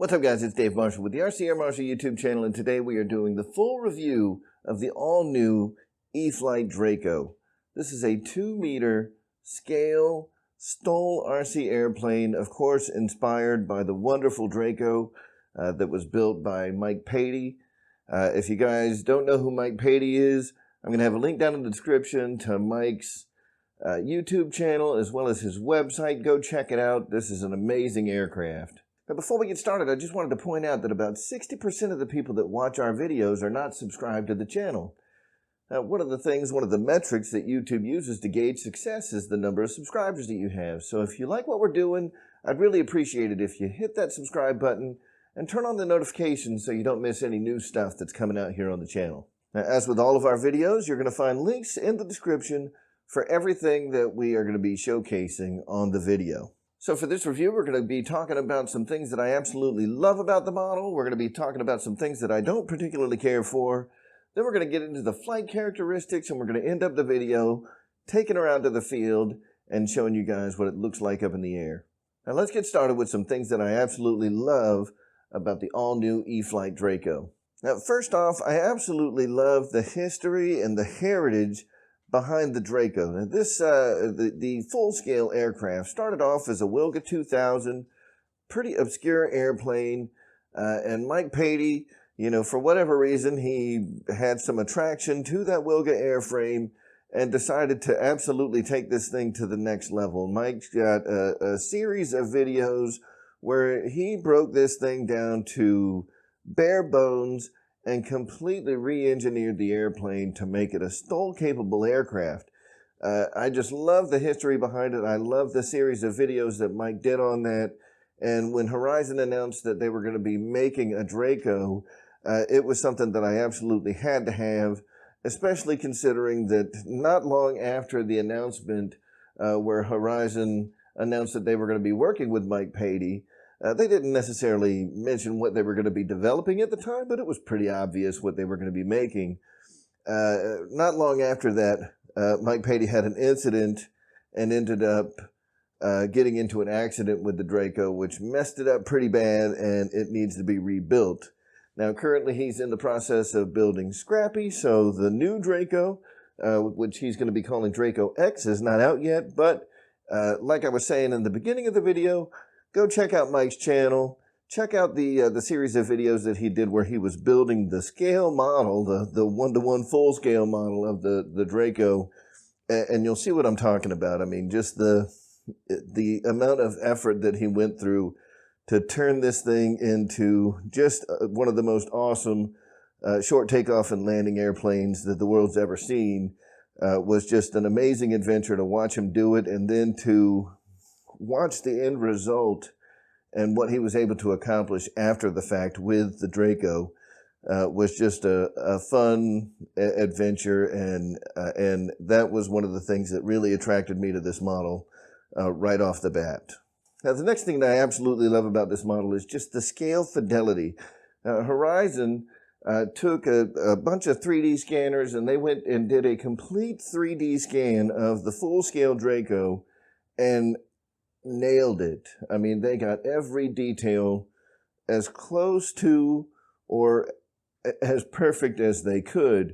What's up, guys? It's Dave Marshall with the RC Marshall YouTube channel, and today we are doing the full review of the all-new e-flite DRACO. This is a 2-meter scale STOL RC airplane, of course inspired by the wonderful DRACO that was built by Mike Patey. If you guys don't know who Mike Patey is, I'm going to have a link down in the description to Mike's YouTube channel as well as his website. Go check it out. This is an amazing aircraft. Now, before we get started, I just wanted to point out that about 60% of the people that watch our videos are not subscribed to the channel. Now, one of the metrics that YouTube uses to gauge success is the number of subscribers that you have. So if you like what we're doing, I'd really appreciate it if you hit that subscribe button and turn on the notifications so you don't miss any new stuff that's coming out here on the channel. Now, as with all of our videos, you're going to find links in the description for everything that we are going to be showcasing on the video. So for this review, we're going to be talking about some things that I absolutely love about the model. We're going to be talking about some things that I don't particularly care for. Then we're going to get into the flight characteristics, and we're going to end up the video taking her out to the field and showing you guys what it looks like up in the air. Now let's get started with some things that I absolutely love about the all-new e-flite DRACO. Now first off, I absolutely love the history and the heritage behind the DRACO. Now this, the full-scale aircraft started off as a Wilga 2000, pretty obscure airplane, and Mike Patey, you know, for whatever reason, he had some attraction to that Wilga airframe and decided to absolutely take this thing to the next level. Mike's got a series of videos where he broke this thing down to bare bones and completely re-engineered the airplane to make it a STOL-capable aircraft. I just love the history behind it. I love the series of videos that Mike did on that. And when Horizon announced that they were going to be making a DRACO, it was something that I absolutely had to have, especially considering that not long after the announcement where Horizon announced that they were going to be working with Mike Patey, they didn't necessarily mention what they were going to be developing at the time, but it was pretty obvious what they were going to be making. Not long after that, Mike Patey had an incident and ended up getting into an accident with the DRACO, which messed it up pretty bad, and it needs to be rebuilt. Now, currently, he's in the process of building Scrappy, so the new DRACO, which he's going to be calling DRACO X, is not out yet, but like I was saying in the beginning of the video, go check out Mike's channel. Check out the series of videos that he did where he was building the scale model, the one-to-one full-scale model of the DRACO, and you'll see what I'm talking about. I mean, just the amount of effort that he went through to turn this thing into just one of the most awesome short takeoff and landing airplanes that the world's ever seen was just an amazing adventure to watch him do it, and then to watch the end result and what he was able to accomplish after the fact with the DRACO was just a fun adventure, and that was one of the things that really attracted me to this model right off the bat. Now, the next thing that I absolutely love about this model is just the scale fidelity. Horizon took a bunch of 3D scanners, and they went and did a complete 3D scan of the full-scale DRACO and nailed it. I mean, they got every detail as close to or as perfect as they could.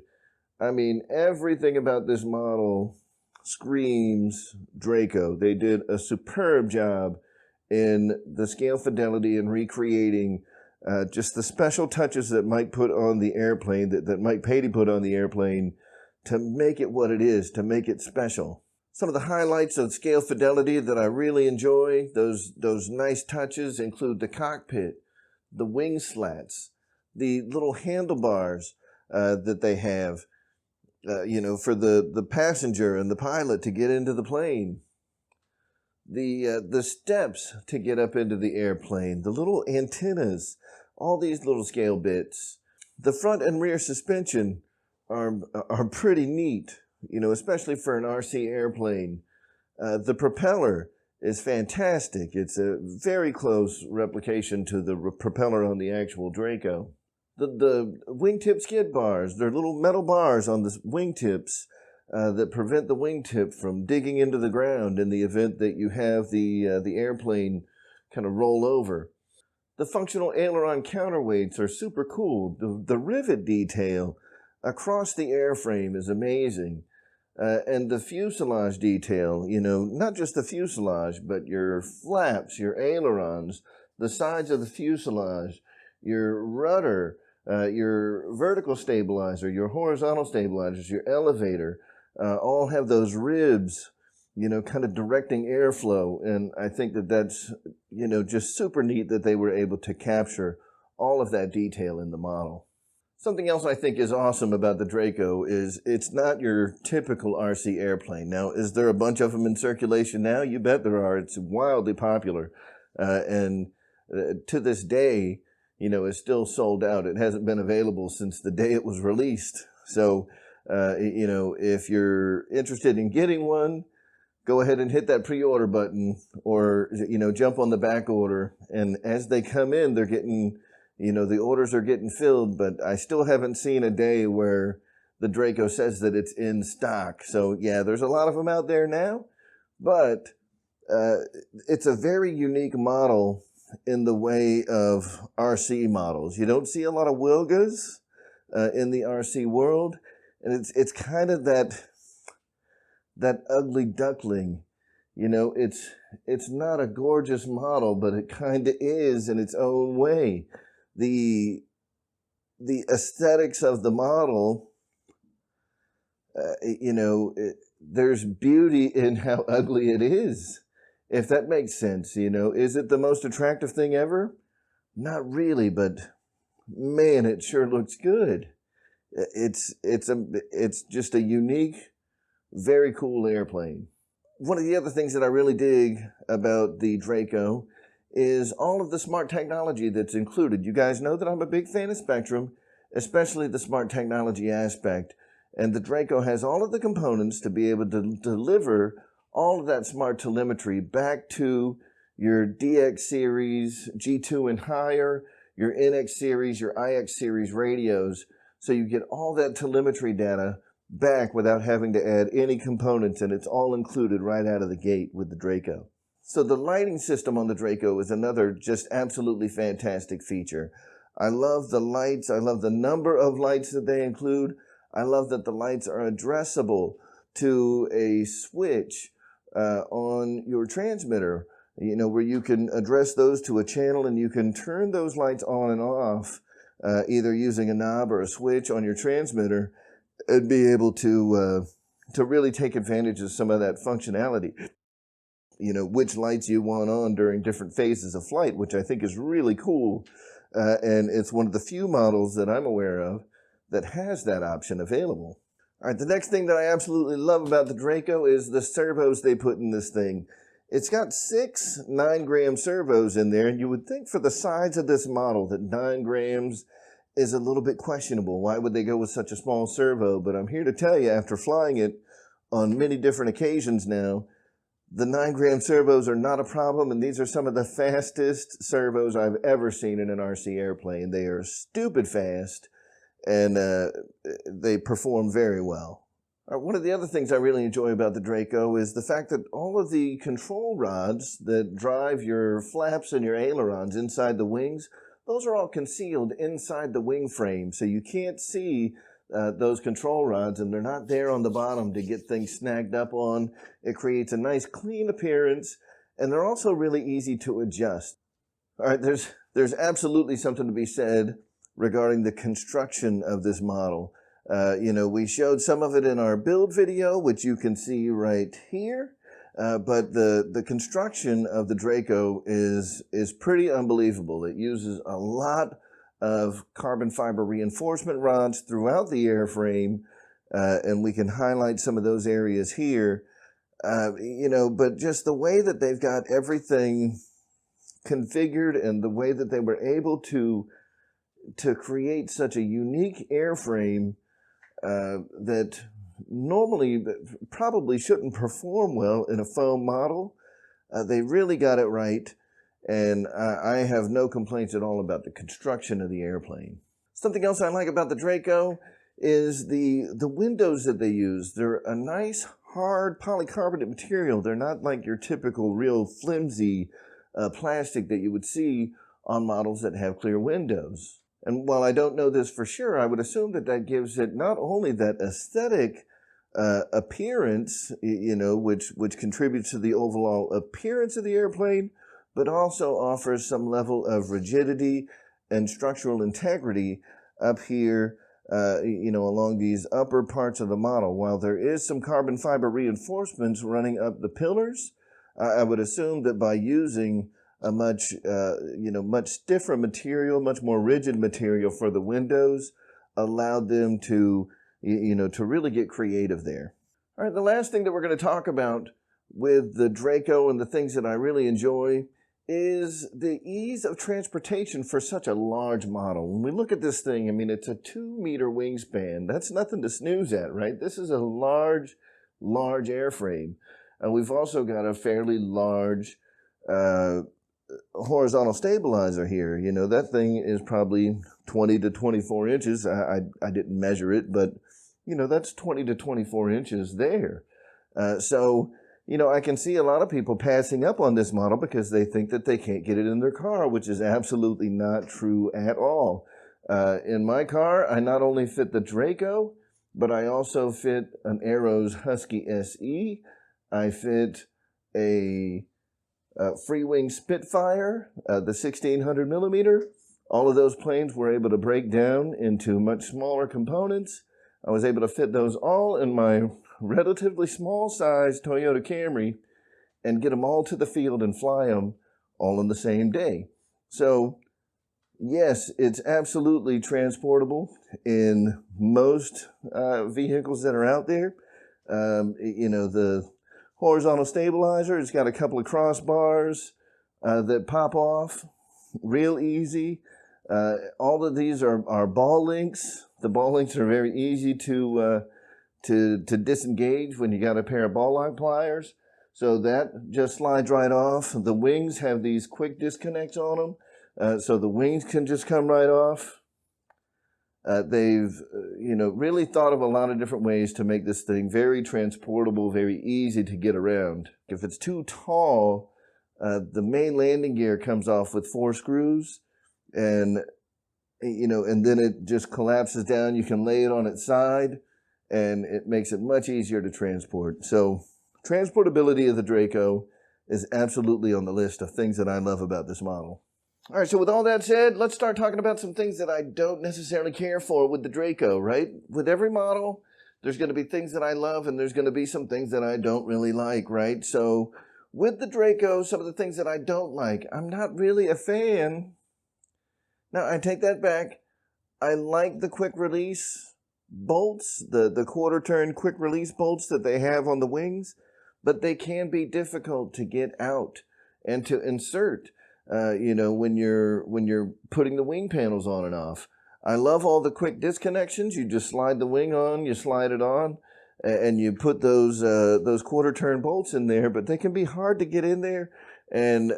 I mean, everything about this model screams DRACO. They did a superb job in the scale fidelity and recreating just the special touches that Mike put on the airplane, that Mike Patey put on the airplane to make it what it is, to make it special. Some of the highlights of scale fidelity that I really enjoy, those nice touches, include the cockpit, the wing slats, the little handlebars that they have, you know, for the passenger and the pilot to get into the plane, the steps to get up into the airplane, the little antennas, all these little scale bits. The front and rear suspension are pretty neat, you know, especially for an RC airplane. The propeller is fantastic. It's a very close replication to the propeller on the actual DRACO. The wingtip skid bars, they're little metal bars on the wingtips that prevent the wingtip from digging into the ground in the event that you have the airplane kind of roll over. The functional aileron counterweights are super cool. The rivet detail across the airframe is amazing. And the fuselage detail, you know, not just the fuselage, but your flaps, your ailerons, the sides of the fuselage, your rudder, your vertical stabilizer, your horizontal stabilizers, your elevator, all have those ribs, you know, kind of directing airflow. And I think that that's, you know, just super neat that they were able to capture all of that detail in the model. Something else I think is awesome about the Draco is it's not your typical RC airplane. Now, is there a bunch of them in circulation now? You bet there are. It's wildly popular. And to this day, you know, it's still sold out. It hasn't been available since the day it was released. So, you know, if you're interested in getting one, go ahead and hit that pre-order button or, you know, jump on the back order. And as they come in, they're getting... You know, the orders are getting filled, but I still haven't seen a day where the Draco says that it's in stock. So, yeah, there's a lot of them out there now, but it's a very unique model in the way of RC models. You don't see a lot of Wilgas in the RC world, and it's kind of that ugly duckling. You know, it's not a gorgeous model, but it kind of is in its own way. The aesthetics of the model, you know, there's beauty in how ugly it is, if that makes sense. You know, is it the most attractive thing ever? Not really, but man, it sure looks good. It's just a unique, very cool airplane. One of the other things that I really dig about the Draco is all of the smart technology that's included. You guys know that I'm a big fan of Spektrum, especially the smart technology aspect. And the Draco has all of the components to be able to deliver all of that smart telemetry back to your DX series, G2 and higher, your NX series, your IX series radios. So you get all that telemetry data back without having to add any components, and it's all included right out of the gate with the Draco. So the lighting system on the Draco is another just absolutely fantastic feature. I love the lights. I love the number of lights that they include. I love that the lights are addressable to a switch on your transmitter, you know, where you can address those to a channel and you can turn those lights on and off, either using a knob or a switch on your transmitter, and be able to really take advantage of some of that functionality. You know, which lights you want on during different phases of flight, which I think is really cool. And it's one of the few models that I'm aware of that has that option available. All right, the next thing that I absolutely love about the Draco is the servos they put in this thing. It's got 6 9-gram servos in there, and you would think for the size of this model that 9 grams is a little bit questionable. Why would they go with such a small servo? But I'm here to tell you, after flying it on many different occasions now, the 9-gram servos are not a problem, and these are some of the fastest servos I've ever seen in an RC airplane. They are stupid fast, and they perform very well. One of the other things I really enjoy about the Draco is the fact that all of the control rods that drive your flaps and your ailerons inside the wings, those are all concealed inside the wing frame, so you can't see those control rods, and they're not there on the bottom to get things snagged up on. It creates a nice clean appearance, and they're also really easy to adjust. All right, there's absolutely something to be said regarding the construction of this model. You know, we showed some of it in our build video, which you can see right here, but the construction of the Draco is pretty unbelievable. It uses a lot of carbon fiber reinforcement rods throughout the airframe, and we can highlight some of those areas here. You know, but just the way that they've got everything configured and the way that they were able to create such a unique airframe that normally probably shouldn't perform well in a foam model, they really got it right. And I have no complaints at all about the construction of the airplane. Something else I like about the Draco is the windows that they use. They're a nice, hard polycarbonate material. They're not like your typical real flimsy plastic that you would see on models that have clear windows. And while I don't know this for sure, I would assume that that gives it not only that aesthetic appearance, which contributes to the overall appearance of the airplane, but also offers some level of rigidity and structural integrity up here, along these upper parts of the model. While there is some carbon fiber reinforcements running up the pillars, I would assume that by using a much stiffer material, much more rigid material for the windows, allowed them to really get creative there. All right, the last thing that we're going to talk about with the Draco and the things that I really enjoy is the ease of transportation for such a large model. When we look at this thing, I mean, it's a 2-meter wingspan. That's nothing to snooze at, right? This is a large airframe. We've also got a fairly large horizontal stabilizer here. That thing is probably 20 to 24 inches. I didn't measure it, but that's 20 to 24 inches there. So I can see a lot of people passing up on this model because they think that they can't get it in their car, which is absolutely not true at all. In my car, I not only fit the Draco, but I also fit an Aero's Husky SE. I fit a Freewing Spitfire, the 1600 millimeter. All of those planes were able to break down into much smaller components. I was able to fit those all in my relatively small size Toyota Camry and get them all to the field and fly them all in the same day. So yes, it's absolutely transportable in most vehicles that are out there. The horizontal stabilizer, it's got a couple of crossbars that pop off real easy. All of these are ball links. The ball links are very easy to disengage when you got a pair of ball lock pliers. So that just slides right off. The wings have these quick disconnects on them. So the wings can just come right off. They've, really thought of a lot of different ways to make this thing very transportable, very easy to get around. If it's too tall, the main landing gear comes off with 4 screws, and then it just collapses down. You can lay it on its side, and it makes it much easier to transport. So transportability of the Draco is absolutely on the list of things that I love about this model. All right, so with all that said, let's start talking about some things that I don't necessarily care for with the Draco, right? With every model, there's going to be things that I love, and there's going to be some things that I don't really like, right? So with the Draco, some of the things that I don't like, I'm not really a fan. Now, I take that back. I like the quick release bolts, the quarter turn quick release bolts that they have on the wings, but they can be difficult to get out and to insert. When you're putting the wing panels on and off. I love all the quick disconnections. You just slide the wing on, you slide it on, and you put those quarter turn bolts in there, but they can be hard to get in there, and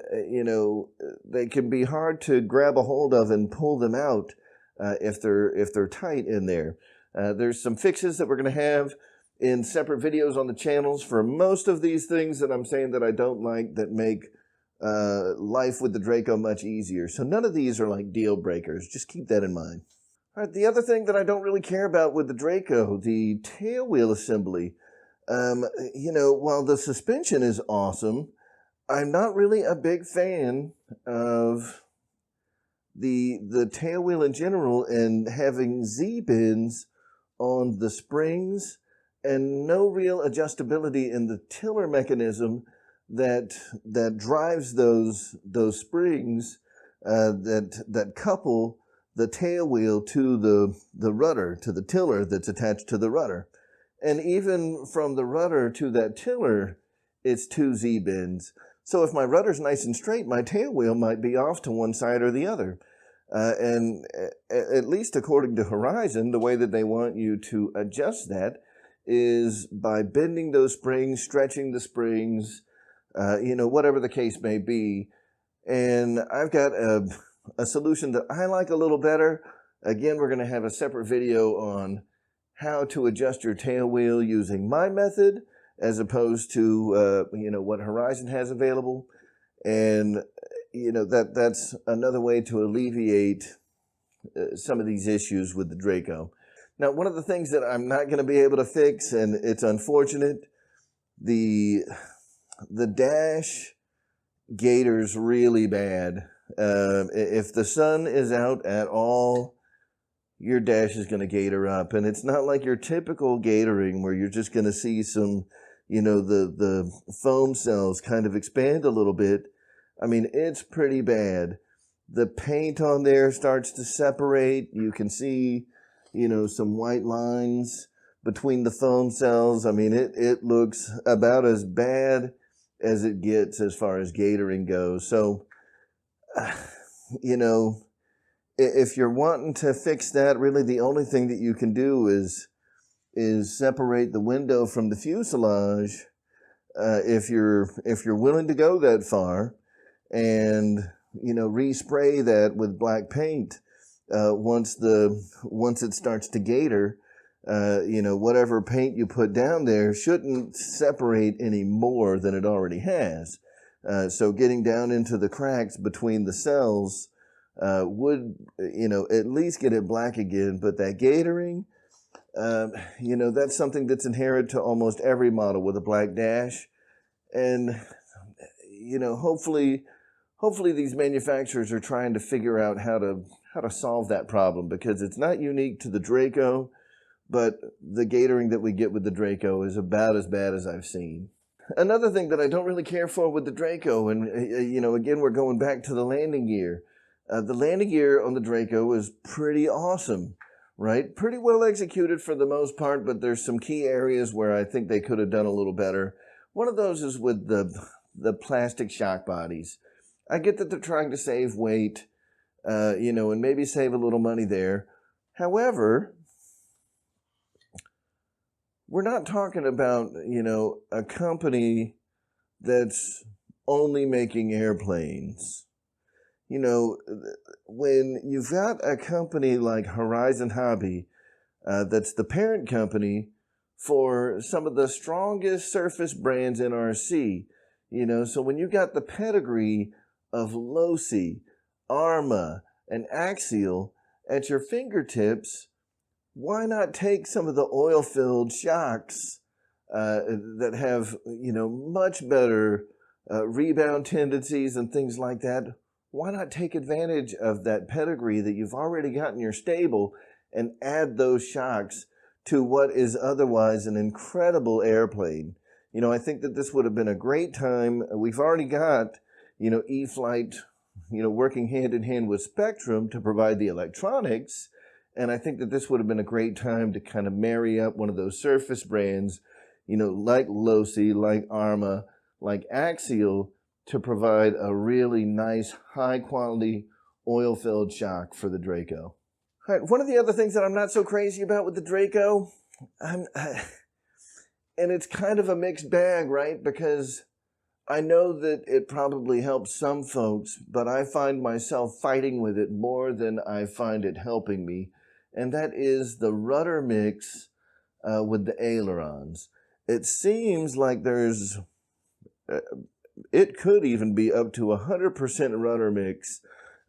they can be hard to grab a hold of and pull them out if they're tight in there. There's some fixes that we're going to have in separate videos on the channels for most of these things that I'm saying that I don't like, that make life with the Draco much easier. So none of these are like deal breakers. Just keep that in mind. All right, the other thing that I don't really care about with the Draco, the tail wheel assembly. While the suspension is awesome, I'm not really a big fan of the tail wheel in general, and having Z-bends on the springs and no real adjustability in the tiller mechanism that drives those springs that couple the tail wheel to the rudder, to the tiller that's attached to the rudder. And even from the rudder to that tiller, it's 2 Z-bends. So if my rudder's nice and straight, my tail wheel might be off to one side or the other. And at least according to Horizon, the way that they want you to adjust that is by bending those springs, stretching the springs, whatever the case may be. And I've got a solution that I like a little better. Again, we're going to have a separate video on how to adjust your tail wheel using my method as opposed to, what Horizon has available. And, you know, that's another way to alleviate some of these issues with the Draco. Now, one of the things that I'm not going to be able to fix, and it's unfortunate, the dash gators really bad. If the sun is out at all, your dash is going to gator up. And it's not like your typical gatoring where you're just going to see some, you know, the foam cells kind of expand a little bit. I mean, it's pretty bad. The paint on there starts to separate. You can see, you know, some white lines between the foam cells. I mean, it looks about as bad as it gets as far as gatoring goes. So, you know, if you're wanting to fix that, really the only thing that you can do is separate the window from the fuselage, if you're willing to go that far, and, you know, respray that with black paint once it starts to gator. You know, whatever paint you put down there shouldn't separate any more than it already has. So getting down into the cracks between the cells would, you know, at least get it black again. But that gatoring, you know, that's something that's inherent to almost every model with a black dash. And, you know, hopefully these manufacturers are trying to figure out how to solve that problem, because it's not unique to the Draco, but the gatoring that we get with the Draco is about as bad as I've seen. Another thing that I don't really care for with the Draco, and, you know, again, we're going back to the landing gear. The landing gear on the Draco is pretty awesome, right? Pretty well executed for the most part, but there's some key areas where I think they could have done a little better. One of those is with the plastic shock bodies. I get that they're trying to save weight, you know, and maybe save a little money there. However, we're not talking about, you know, a company that's only making airplanes. You know, when you've got a company like Horizon Hobby, that's the parent company for some of the strongest surface brands in RC, you know, so when you got the pedigree of Losi, Arma, and Axial at your fingertips, why not take some of the oil-filled shocks that have, you know, much better rebound tendencies and things like that? Why not take advantage of that pedigree that you've already got in your stable and add those shocks to what is otherwise an incredible airplane? You know, I think that this would have been a great time. We've already got, you know, e-flite, you know, working hand in hand with Spektrum to provide the electronics. And I think that this would have been a great time to kind of marry up one of those surface brands, you know, like Losi, like Arma, like Axial, to provide a really nice, high-quality, oil-filled shock for the Draco. All right, one of the other things that I'm not so crazy about with the Draco, and it's kind of a mixed bag, right? Because I know that it probably helps some folks, but I find myself fighting with it more than I find it helping me, and that is the rudder mix with the ailerons. It seems like there's... it could even be up to 100% rudder mix.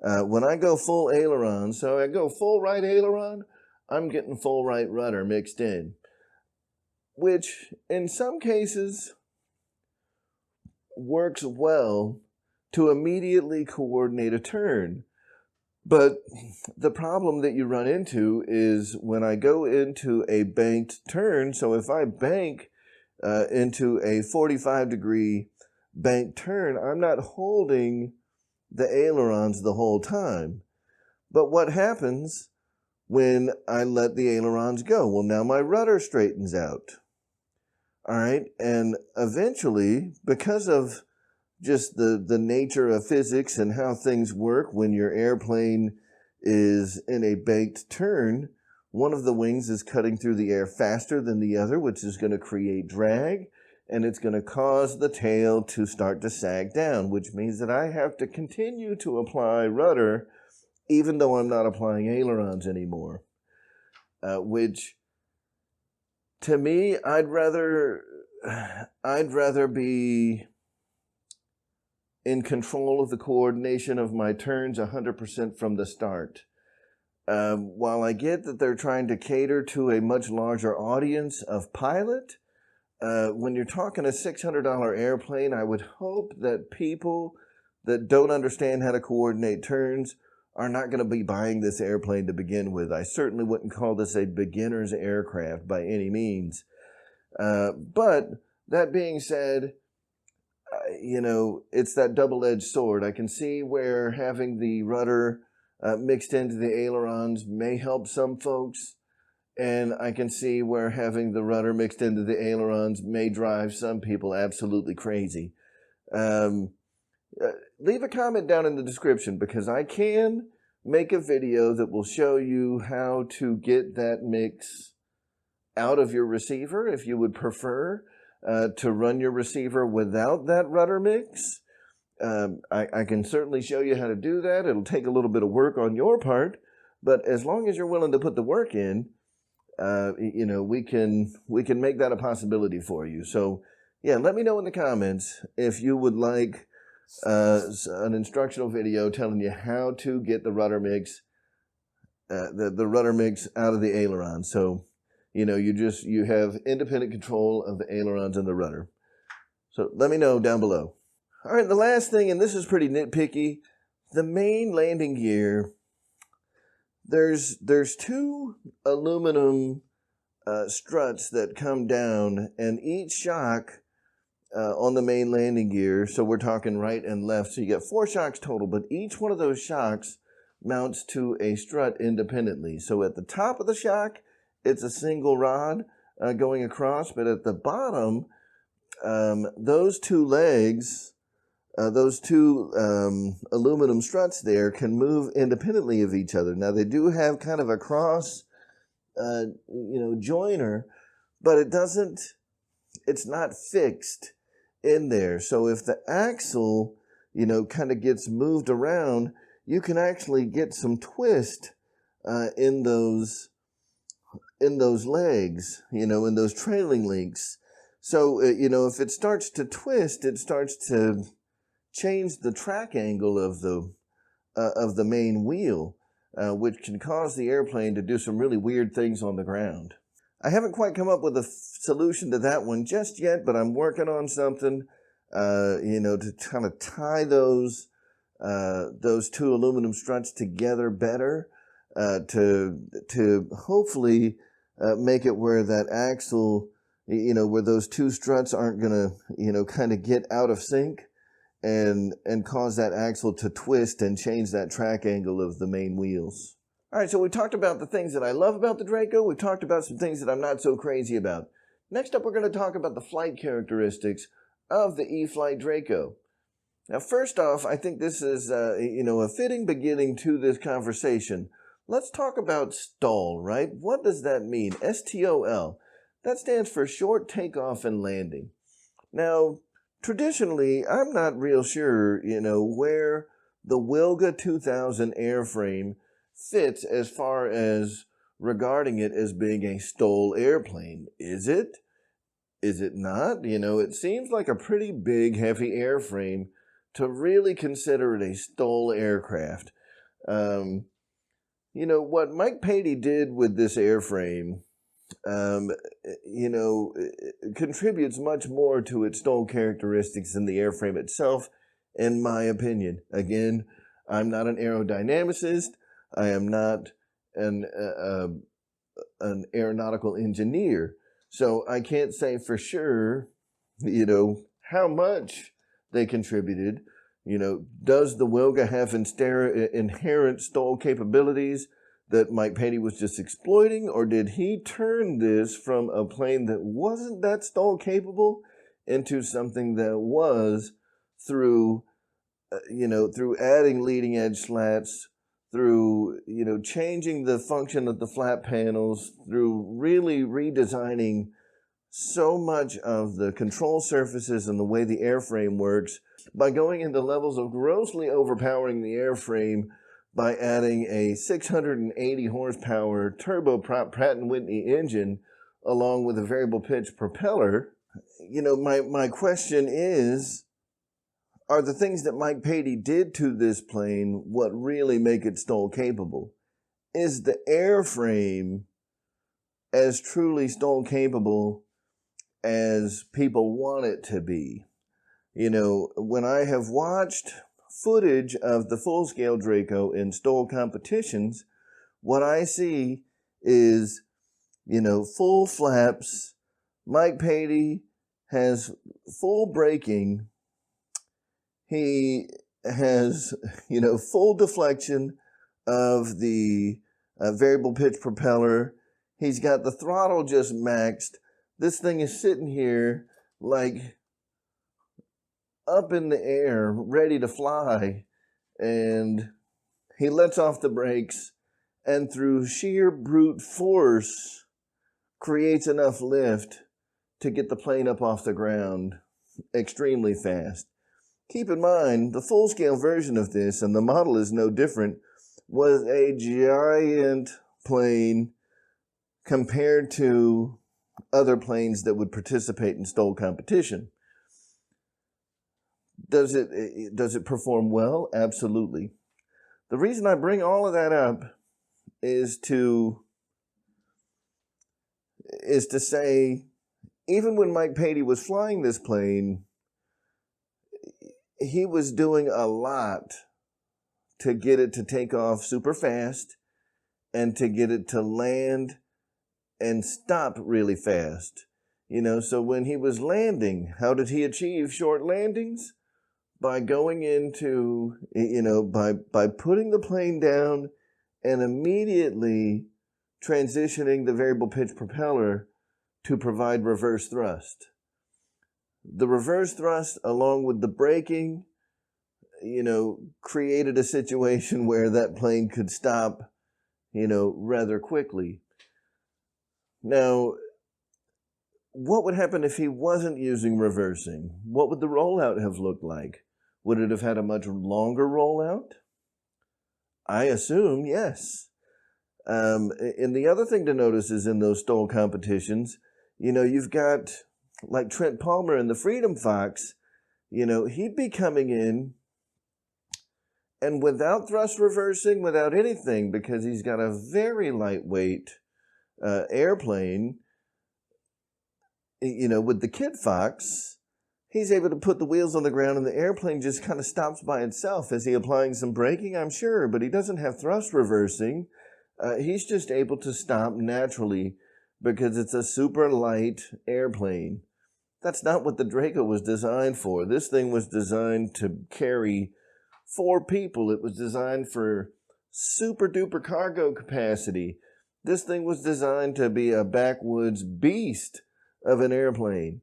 When I go full aileron, so I go full right aileron, I'm getting full right rudder mixed in, which in some cases works well to immediately coordinate a turn. But the problem that you run into is when I go into a banked turn, so if I bank into a 45-degree bank turn, I'm not holding the ailerons the whole time. But what happens when I let the ailerons go? Well, now my rudder straightens out. All right, and eventually, because of just the nature of physics and how things work when your airplane is in a banked turn, one of the wings is cutting through the air faster than the other, which is going to create drag, and it's going to cause the tail to start to sag down, which means that I have to continue to apply rudder even though I'm not applying ailerons anymore. Which, to me, I'd rather be in control of the coordination of my turns 100% from the start. While I get that they're trying to cater to a much larger audience of pilot, when you're talking a $600 airplane, I would hope that people that don't understand how to coordinate turns are not going to be buying this airplane to begin with. I certainly wouldn't call this a beginner's aircraft by any means. But that being said, you know, it's that double-edged sword. I can see where having the rudder mixed into the ailerons may help some folks, and I can see where having the rudder mixed into the ailerons may drive some people absolutely crazy. Leave a comment down in the description, because I can make a video that will show you how to get that mix out of your receiver if you would prefer to run your receiver without that rudder mix. I can certainly show you how to do that. It'll take a little bit of work on your part, but as long as you're willing to put the work in, you know, we can make that a possibility for you. So yeah, let me know in the comments if you would like an instructional video telling you how to get the rudder mix, the rudder mix out of the aileron. So, you know, you have independent control of the ailerons and the rudder. So let me know down below. All right, the last thing, and this is pretty nitpicky, the main landing gear. There's two aluminum struts that come down, and each shock on the main landing gear, so we're talking right and left, so you get 4 shocks total, but each one of those shocks mounts to a strut independently. So at the top of the shock, it's a single rod going across, but at the bottom, those two legs, those two aluminum struts there can move independently of each other. Now they do have kind of a cross, you know, joiner, but it's not fixed in there. So if the axle, you know, kind of gets moved around, you can actually get some twist in those legs, you know, in those trailing links. So, you know, if it starts to twist, it starts to change the track angle of the main wheel, which can cause the airplane to do some really weird things on the ground. I haven't quite come up with a solution to that one just yet, but I'm working on something, you know, to kind of tie those two aluminum struts together better, to hopefully make it where that axle, you know, where those two struts aren't going to, you know, kind of get out of sync and cause that axle to twist and change that track angle of the main wheels. All right, so we talked about the things that I love about the Draco. We talked about some things that I'm not so crazy about. Next up, we're going to talk about the flight characteristics of the e-flite DRACO. Now, first off, I think this is, you know, a fitting beginning to this conversation. Let's talk about STOL, right? What does that mean? STOL. That stands for short takeoff and landing. Now, traditionally, I'm not real sure, you know, where the Wilga 2000 airframe fits as far as regarding it as being a STOL airplane. Is it? Is it not? You know, it seems like a pretty big, heavy airframe to really consider it a STOL aircraft. You know, what Mike Patey did with this airframe, you know, contributes much more to its STOL characteristics than the airframe itself, in my opinion. Again, I'm not an aerodynamicist. I am not an aeronautical engineer, so I can't say for sure, you know, how much they contributed. You know, does the Wilga have inherent STOL capabilities that Mike Patey was just exploiting, or did he turn this from a plane that wasn't that STOL capable into something that was through, you know, through adding leading edge slats, through, you know, changing the function of the flat panels, through really redesigning so much of the control surfaces and the way the airframe works, by going into levels of grossly overpowering the airframe by adding a 680 horsepower turboprop Pratt & Whitney engine along with a variable pitch propeller. You know, my question is, are the things that Mike Patey did to this plane what really make it STOL capable? Is the airframe as truly STOL capable as people want it to be? You know, when I have watched footage of the full-scale Draco in STOL competitions, what I see is, you know, full flaps. Mike Patey has full braking. He has, you know, full deflection of the variable pitch propeller. He's got the throttle just maxed. This thing is sitting here like up in the air, ready to fly. And he lets off the brakes, and through sheer brute force creates enough lift to get the plane up off the ground extremely fast. Keep in mind, the full-scale version of this, and the model is no different, was a giant plane compared to other planes that would participate in STOL competition. Does it perform well? Absolutely. The reason I bring all of that up is to say, even when Mike Patey was flying this plane, he was doing a lot to get it to take off super fast and to get it to land and stop really fast. You know, so when he was landing, how did he achieve short landings? By going into, you know, by putting the plane down and immediately transitioning the variable pitch propeller to provide reverse thrust. The reverse thrust, along with the braking, you know, created a situation where that plane could stop, you know, rather quickly. Now, what would happen if he wasn't using reversing? What would the rollout have looked like? Would it have had a much longer rollout? I assume yes. And the other thing to notice is in those STOL competitions, you know, you've got like Trent Palmer in the Freedom Fox, you know, he'd be coming in and without thrust reversing, without anything, because he's got a very lightweight airplane, you know, with the Kid Fox, he's able to put the wheels on the ground and the airplane just kind of stops by itself. Is he applying some braking? I'm sure, but he doesn't have thrust reversing. He's just able to stop naturally because it's a super light airplane. That's not what the Draco was designed for. This thing was designed to carry 4 people. It was designed for super duper cargo capacity. This thing was designed to be a backwoods beast of an airplane.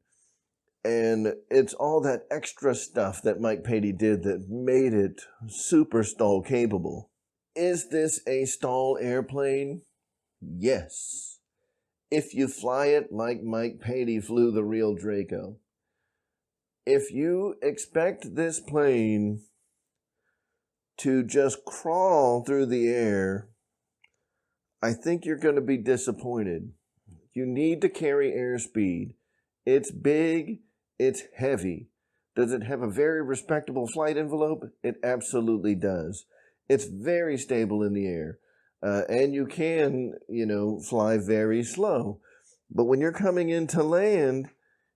And it's all that extra stuff that Mike Patey did that made it super STOL capable. Is this a STOL airplane? Yes. If you fly it like Mike Patey flew the real Draco. If you expect this plane to just crawl through the air, I think you're going to be disappointed. You need to carry airspeed. It's big, it's heavy. Does it have a very respectable flight envelope? It absolutely does. It's very stable in the air. And you can, you know, fly very slow. But when you're coming into land,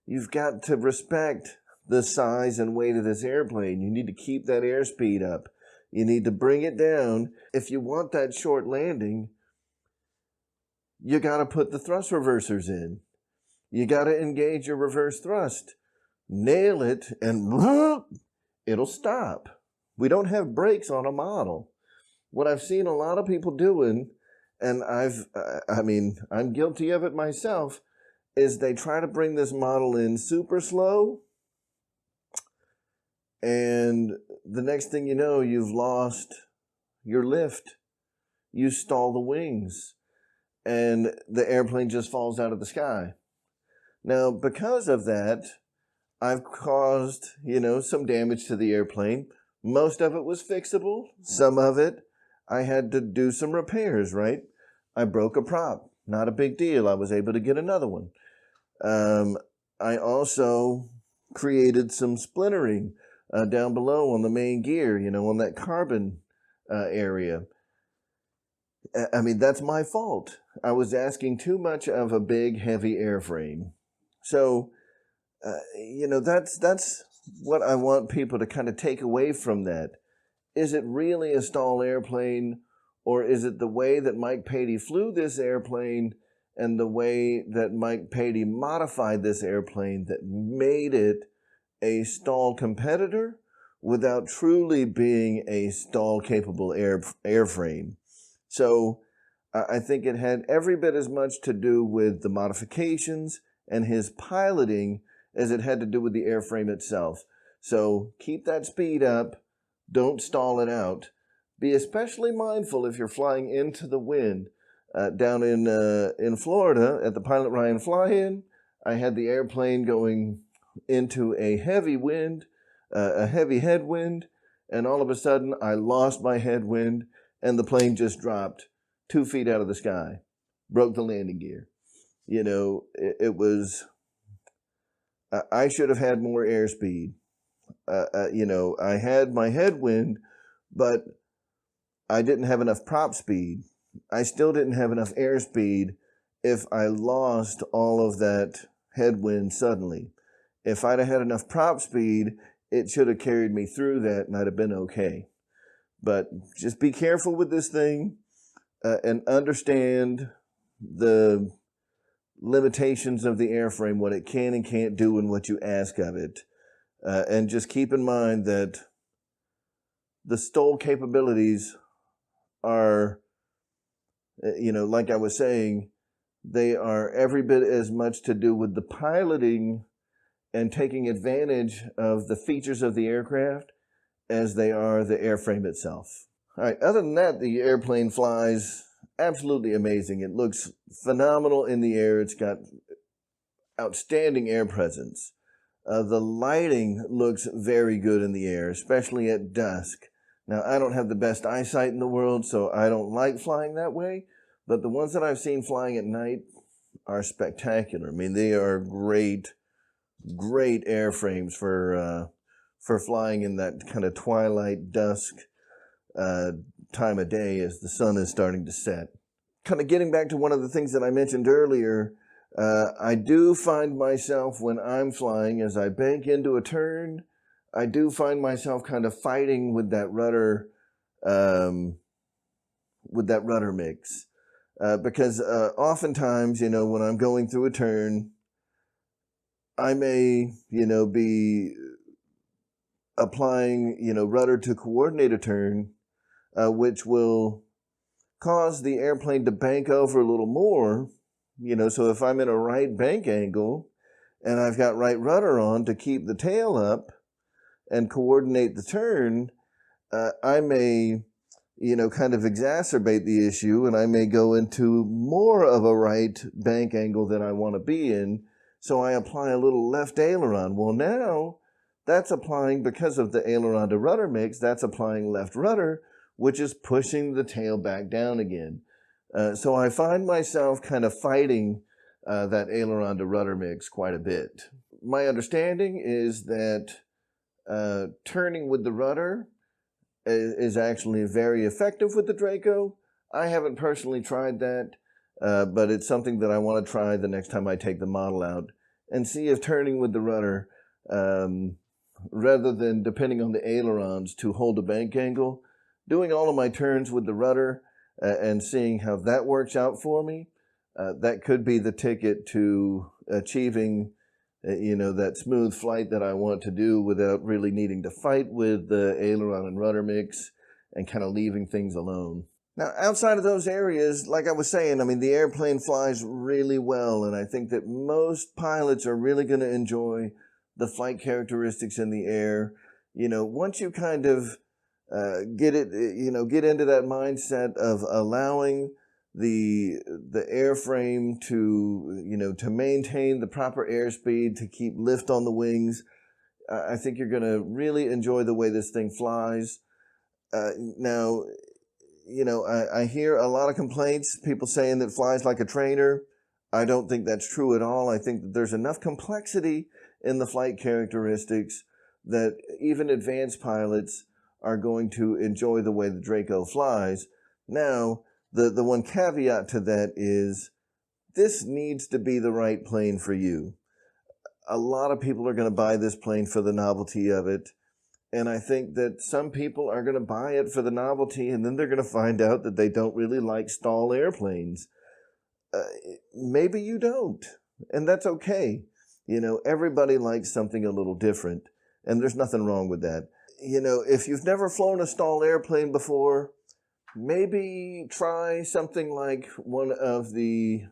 you've got to respect the size and weight of this airplane. You need to keep that airspeed up. You need to bring it down. If you want that short landing, you got to put the thrust reversers in. You got to engage your reverse thrust. Nail it, and it'll stop. We don't have brakes on a model. What I've seen a lot of people doing, and I'm guilty of it myself, is they try to bring this model in super slow, and the next thing you know, you've lost your lift. You stall the wings, and the airplane just falls out of the sky. Now, because of that, I've caused, you know, some damage to the airplane. Most of it was fixable. Some of it, I had to do some repairs, right? I broke a prop. Not a big deal. I was able to get another one. I also created some splintering. down below on the main gear, you know, on that carbon area. I mean, that's my fault. I was asking too much of a big, heavy airframe. So, you know, that's what I want people to kind of take away from that. Is it really a STOL airplane, or is it the way that Mike Patey flew this airplane and the way that Mike Patey modified this airplane that made it a STOL competitor without truly being a STOL-capable airframe? So I think it had every bit as much to do with the modifications and his piloting as it had to do with the airframe itself. So keep that speed up. Don't stall it out. Be especially mindful if you're flying into the wind. Down in Florida at the Pilot Ryan fly-in, I had the airplane going into a heavy wind, a heavy headwind, and all of a sudden I lost my headwind and the plane just dropped 2 feet out of the sky, broke the landing gear. You know, it was, I should have had more airspeed. You know, I had my headwind, but I didn't have enough prop speed. I still didn't have enough airspeed if I lost all of that headwind suddenly. If I'd have had enough prop speed, it should have carried me through that and I'd have been okay. But just be careful with this thing and understand the limitations of the airframe, what it can and can't do and what you ask of it. And just keep in mind that the STOL capabilities are, you know, like I was saying, they are every bit as much to do with the piloting and taking advantage of the features of the aircraft as they are the airframe itself. All right, other than that, the airplane flies absolutely amazing. It looks phenomenal in the air. It's got outstanding air presence. The lighting looks very good in the air, especially at dusk. Now, I don't have the best eyesight in the world, so I don't like flying that way, but the ones that I've seen flying at night are spectacular. I mean, they are great airframes for flying in that kind of twilight, dusk time of day as the sun is starting to set. Kind of getting back to one of the things that I mentioned earlier, I do find myself when I'm flying, as I bank into a turn, I do find myself kind of fighting with that rudder mix. Because oftentimes, you know, when I'm going through a turn, I may, you know, be applying, you know, rudder to coordinate a turn, which will cause the airplane to bank over a little more, you know. So if I'm in a right bank angle and I've got right rudder on to keep the tail up and coordinate the turn, I may, you know, kind of exacerbate the issue and I may go into more of a right bank angle than I want to be in. So I apply a little left aileron. Well, now that's applying, because of the aileron to rudder mix, that's applying left rudder, which is pushing the tail back down again. So I find myself kind of fighting that aileron to rudder mix quite a bit. My understanding is that turning with the rudder is actually very effective with the Draco. I haven't personally tried that, but it's something that I want to try the next time I take the model out and see if turning with the rudder, rather than depending on the ailerons to hold a bank angle, doing all of my turns with the rudder and seeing how that works out for me, that could be the ticket to achieving you know, that smooth flight that I want to do without really needing to fight with the aileron and rudder mix and kind of leaving things alone. Now, outside of those areas, like I was saying, I mean, the airplane flies really well, and I think that most pilots are really going to enjoy the flight characteristics in the air. You know, once you kind of get into that mindset of allowing the airframe to, you know, to maintain the proper airspeed, to keep lift on the wings, I think you're going to really enjoy the way this thing flies. Now, you know, I hear a lot of complaints, people saying that it flies like a trainer. I don't think that's true at all. I think that there's enough complexity in the flight characteristics that even advanced pilots are going to enjoy the way the Draco flies. Now, the one caveat to that is this needs to be the right plane for you. A lot of people are going to buy this plane for the novelty of it. And I think that some people are going to buy it for the novelty, and then they're going to find out that they don't really like stall airplanes. Maybe you don't, and that's okay. You know, everybody likes something a little different, and there's nothing wrong with that. You know, if you've never flown a stall airplane before, maybe try something like one of the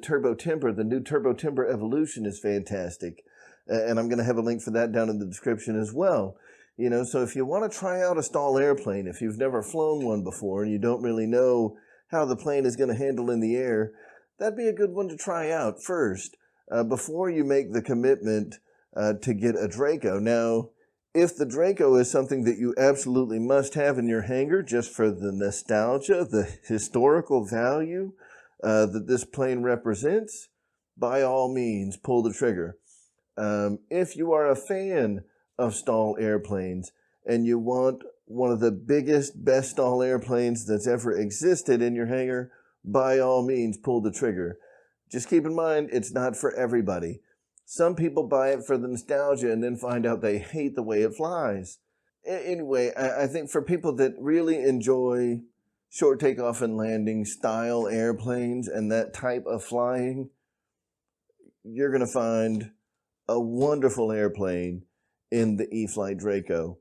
Turbo Timber. The new Turbo Timber Evolution is fantastic, and I'm going to have a link for that down in the description as well. You know, so if you want to try out a stall airplane, if you've never flown one before and you don't really know how the plane is going to handle in the air, that'd be a good one to try out first, before you make the commitment to get a Draco. Now, if the Draco is something that you absolutely must have in your hangar just for the nostalgia, the historical value that this plane represents, by all means, pull the trigger. If you are a fan of stall airplanes and you want one of the biggest, best stall airplanes that's ever existed in your hangar, by all means, pull the trigger. Just keep in mind, it's not for everybody. Some people buy it for the nostalgia and then find out they hate the way it flies. Anyway, I think for people that really enjoy short takeoff and landing style airplanes and that type of flying, you're going to find a wonderful airplane in the e-flite Draco.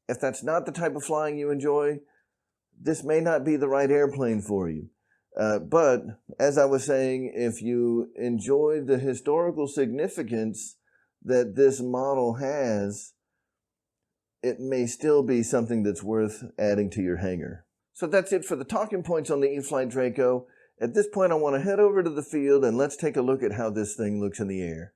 If that's not the type of flying you enjoy, this may not be the right airplane for you. But as I was saying, if you enjoy the historical significance that this model has, it may still be something that's worth adding to your hangar. So that's it for the talking points on the e-flite Draco. At this point, I want to head over to the field and let's take a look at how this thing looks in the air.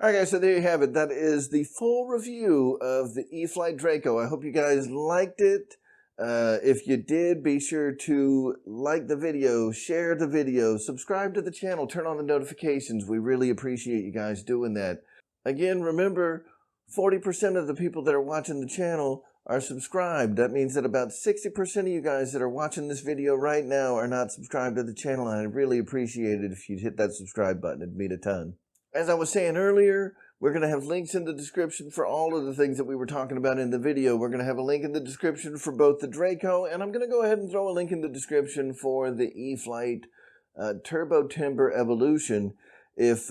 All right, guys, so there you have it. That is the full review of the e-flite DRACO. I hope you guys liked it. If you did, be sure to like the video, share the video, subscribe to the channel, turn on the notifications. We really appreciate you guys doing that. Again, remember, 40% of the people that are watching the channel are subscribed. That means that about 60% of you guys that are watching this video right now are not subscribed to the channel, and I'd really appreciate it if you'd hit that subscribe button. It'd mean a ton. As I was saying earlier, we're going to have links in the description for all of the things that we were talking about in the video. We're going to have a link in the description for both the DRACO, and I'm going to go ahead and throw a link in the description for the e-flite Turbo Timber Evolution. If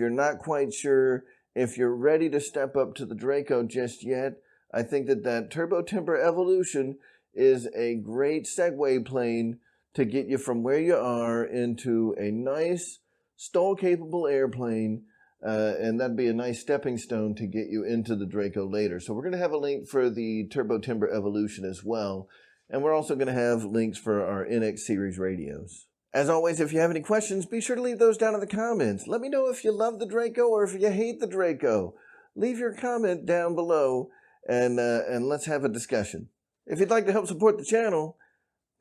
you're not quite sure if you're ready to step up to the DRACO just yet, I think that Turbo Timber Evolution is a great segue plane to get you from where you are into a nice STOL-capable airplane, and that'd be a nice stepping stone to get you into the DRACO later. So we're going to have a link for the Turbo Timber Evolution as well, and we're also going to have links for our NX series radios. As always, if you have any questions, be sure to leave those down in the comments. Let me know if you love the DRACO or if you hate the DRACO. Leave your comment down below, and let's have a discussion. If you'd like to help support the channel,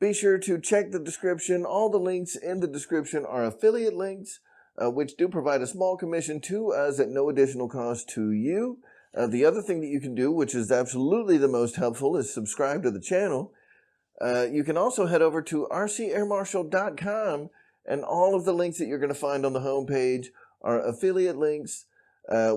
be sure to check the description. All the links in the description are affiliate links, which do provide a small commission to us at no additional cost to you. The other thing that you can do, which is absolutely the most helpful, is subscribe to the channel. You can also head over to rcairmarshal.com, and all of the links that you're going to find on the homepage are affiliate links.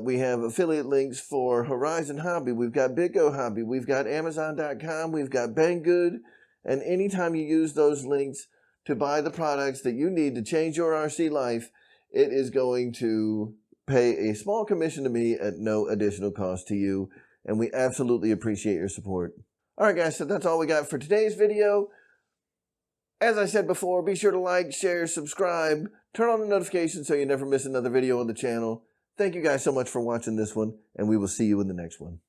We have affiliate links for Horizon Hobby. We've got BitGo Hobby. We've got Amazon.com. We've got Banggood. And anytime you use those links to buy the products that you need to change your RC life, it is going to pay a small commission to me at no additional cost to you. And we absolutely appreciate your support. All right, guys, so that's all we got for today's video. As I said before, be sure to like, share, subscribe, turn on the notifications so you never miss another video on the channel. Thank you guys so much for watching this one, and we will see you in the next one.